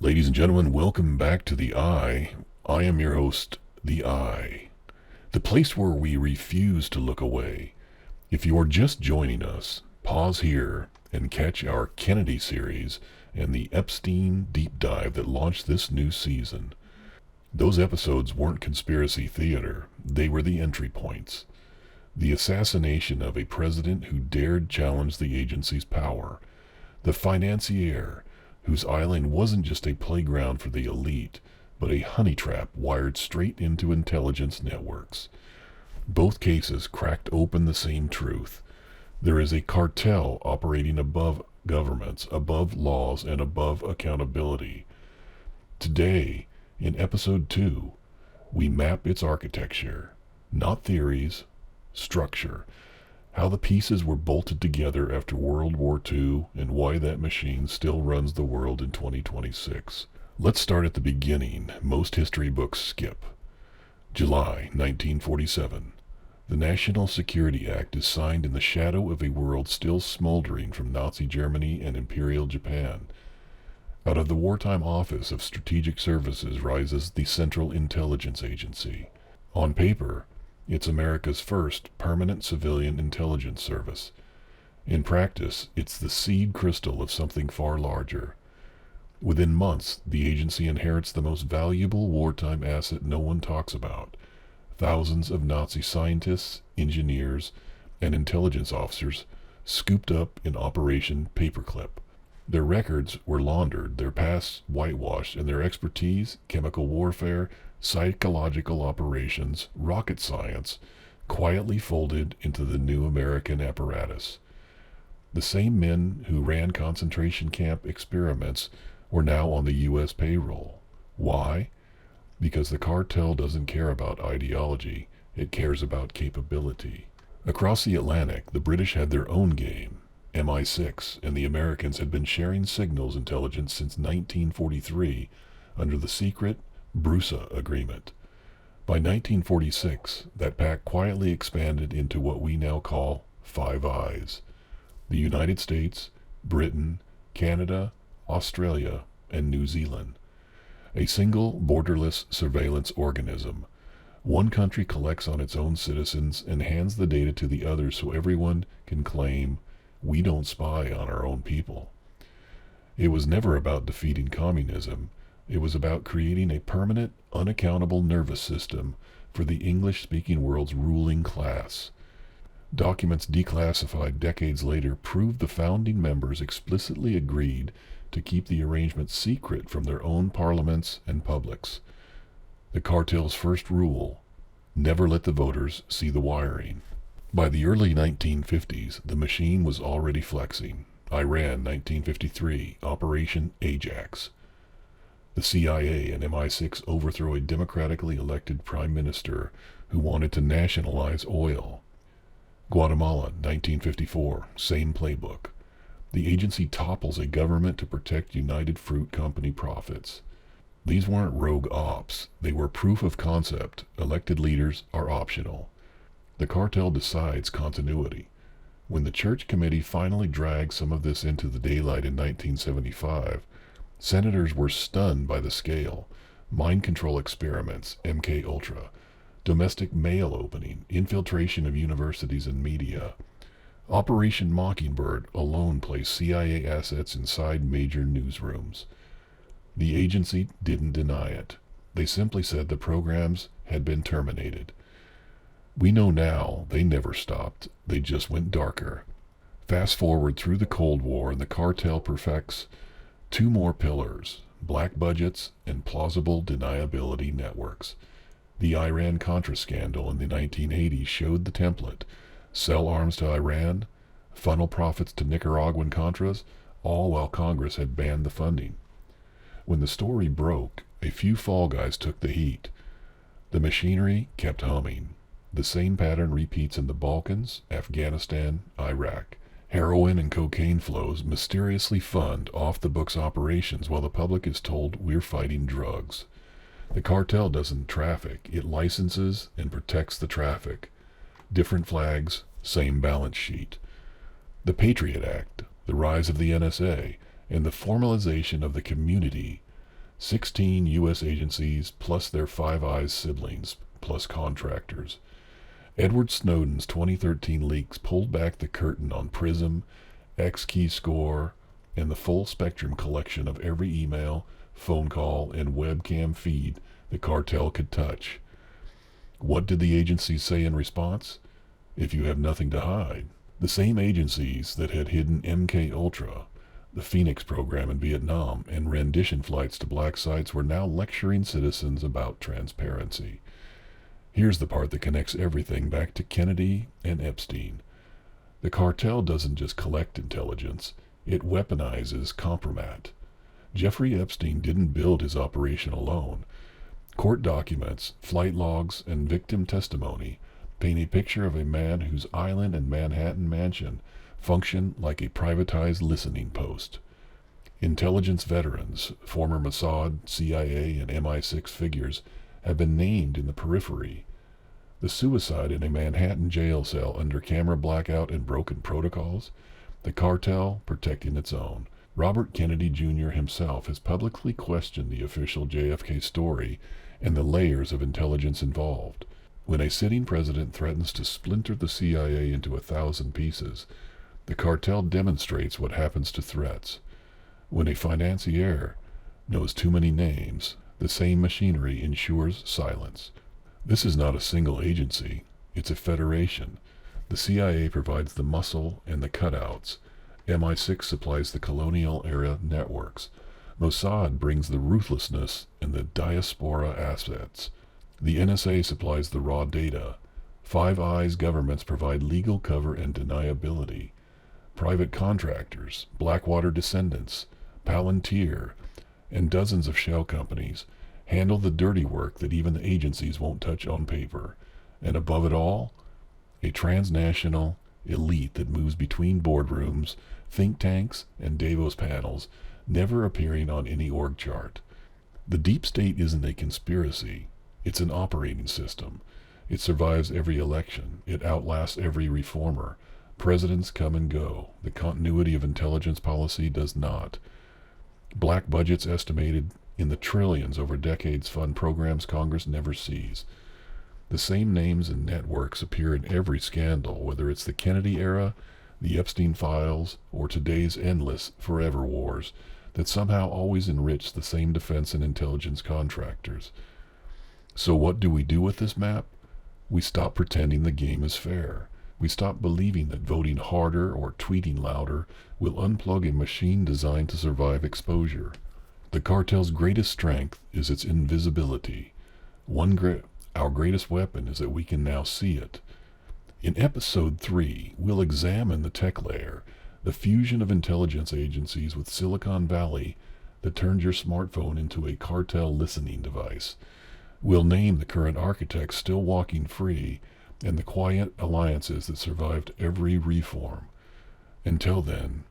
Ladies and gentlemen, welcome back to The Eye. I am your host, The Eye, the place where we refuse to look away. If you are just joining us, pause here and catch our Kennedy series and the Epstein deep dive that launched this new season. Those episodes weren't conspiracy theater, they were the entry points. The assassination of a president who dared challenge the agency's power. The financier whose island wasn't just a playground for the elite, but a honey trap wired straight into intelligence networks. Both cases cracked open the same truth. There is a cartel operating above governments, above laws, and above accountability. Today, in episode 2, we map its architecture, not theories, structure. How the pieces were bolted together after World War II and why that machine still runs the world in 2026. Let's start at the beginning. Most history books skip. July 1947. The National Security Act is signed in the shadow of a world still smoldering from Nazi Germany and Imperial Japan. Out of the wartime Office of Strategic Services rises the Central Intelligence Agency. On paper, it's America's first permanent civilian intelligence service. In practice, it's the seed crystal of something far larger. Within months, the agency inherits the most valuable wartime asset no one talks about. Thousands of Nazi scientists, engineers, and intelligence officers scooped up in Operation Paperclip. Their records were laundered, their pasts whitewashed, and their expertise, chemical warfare, psychological operations, rocket science, quietly folded into the new American apparatus. The same men who ran concentration camp experiments were now on the U.S. payroll. Why? Because the cartel doesn't care about ideology, it cares about capability. Across the Atlantic, the British had their own game, MI6, and the Americans had been sharing signals intelligence since 1943 under the secret Brusa Agreement. By 1946, that pact quietly expanded into what we now call Five Eyes: the United States, Britain, Canada, Australia, and New Zealand. A single borderless surveillance organism. One country collects on its own citizens and hands the data to the others so everyone can claim, we don't spy on our own people. It was never about defeating communism. It was about creating a permanent, unaccountable nervous system for the English-speaking world's ruling class. Documents declassified decades later proved the founding members explicitly agreed to keep the arrangement secret from their own parliaments and publics. The cartel's first rule: never let the voters see the wiring. By the early 1950s, the machine was already flexing. Iran, 1953, Operation Ajax. The CIA and MI6 overthrow a democratically elected prime minister who wanted to nationalize oil. Guatemala, 1954, same playbook. The agency topples a government to protect United Fruit Company profits. These weren't rogue ops, they were proof of concept. Elected leaders are optional. The cartel decides continuity. When the Church Committee finally dragged some of this into the daylight in 1975, senators were stunned by the scale. Mind control experiments, MK Ultra, domestic mail opening, infiltration of universities and media. Operation Mockingbird alone placed CIA assets inside major newsrooms. The agency didn't deny it. They simply said the programs had been terminated. We know now they never stopped. They just went darker. Fast forward through the Cold War and the cartel perfects two more pillars: black budgets and plausible deniability networks. The Iran-Contra scandal in the 1980s showed the template. Sell arms to Iran, funnel profits to Nicaraguan Contras, all while Congress had banned the funding. When the story broke, a few fall guys took the heat. The machinery kept humming. The same pattern repeats in the Balkans, Afghanistan, Iraq. Heroin and cocaine flows mysteriously fund off-the-books operations while the public is told we're fighting drugs. The cartel doesn't traffic, it licenses and protects the traffic. Different flags, same balance sheet. The Patriot Act, the rise of the NSA, and the formalization of the community 16 U.S. agencies plus their Five Eyes siblings plus contractors. Edward Snowden's 2013 leaks pulled back the curtain on PRISM, X-Keyscore, and the full spectrum collection of every email, phone call, and webcam feed the cartel could touch. What did the agencies say in response? If you have nothing to hide. The same agencies that had hidden MK Ultra, the Phoenix program in Vietnam, and rendition flights to black sites were now lecturing citizens about transparency. Here's the part that connects everything back to Kennedy and Epstein. The cartel doesn't just collect intelligence, it weaponizes compromat. Jeffrey Epstein didn't build his operation alone. Court documents, flight logs, and victim testimony paint a picture of a man whose island and Manhattan mansion function like a privatized listening post. Intelligence veterans, former Mossad, CIA, and MI6 figures have been named in the periphery. The suicide in a Manhattan jail cell under camera blackout and broken protocols, the cartel protecting its own. Robert Kennedy Jr. himself has publicly questioned the official JFK story and the layers of intelligence involved. When a sitting president threatens to splinter the CIA into 1,000 pieces, the cartel demonstrates what happens to threats. When a financier knows too many names, the same machinery ensures silence. This is not a single agency, it's a federation. The CIA provides the muscle and the cutouts. MI6 supplies the colonial-era networks. Mossad brings the ruthlessness and the diaspora assets. The NSA supplies the raw data. Five Eyes governments provide legal cover and deniability. Private contractors, Blackwater descendants, Palantir, and dozens of shell companies handle the dirty work that even the agencies won't touch on paper. And above it all, a transnational elite that moves between boardrooms, think tanks, and Davos panels, never appearing on any org chart. The deep state isn't a conspiracy. It's an operating system. It survives every election. It outlasts every reformer. Presidents come and go. The continuity of intelligence policy does not. Black budgets estimated in the trillions over decades fund programs Congress never sees. The same names and networks appear in every scandal, whether it's the Kennedy era, the Epstein files, or today's endless forever wars that somehow always enrich the same defense and intelligence contractors. So what do we do with this map? We stop pretending the game is fair. We stop believing that voting harder or tweeting louder will unplug a machine designed to survive exposure. The cartel's greatest strength is its invisibility. Our greatest weapon is that we can now see it. In episode 3, we'll examine the tech layer, the fusion of intelligence agencies with Silicon Valley that turns your smartphone into a cartel listening device. We'll name the current architects still walking free and the quiet alliances that survived every reform. Until then,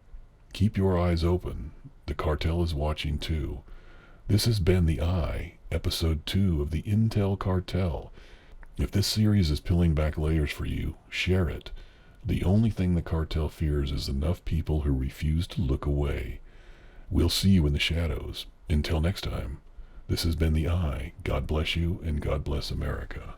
keep your eyes open. The cartel is watching too. This has been The Eye, episode 2 of the Intel Cartel. If this series is peeling back layers for you, share it. The only thing the cartel fears is enough people who refuse to look away. We'll see you in the shadows. Until next time, this has been The Eye. God bless you, and God bless America.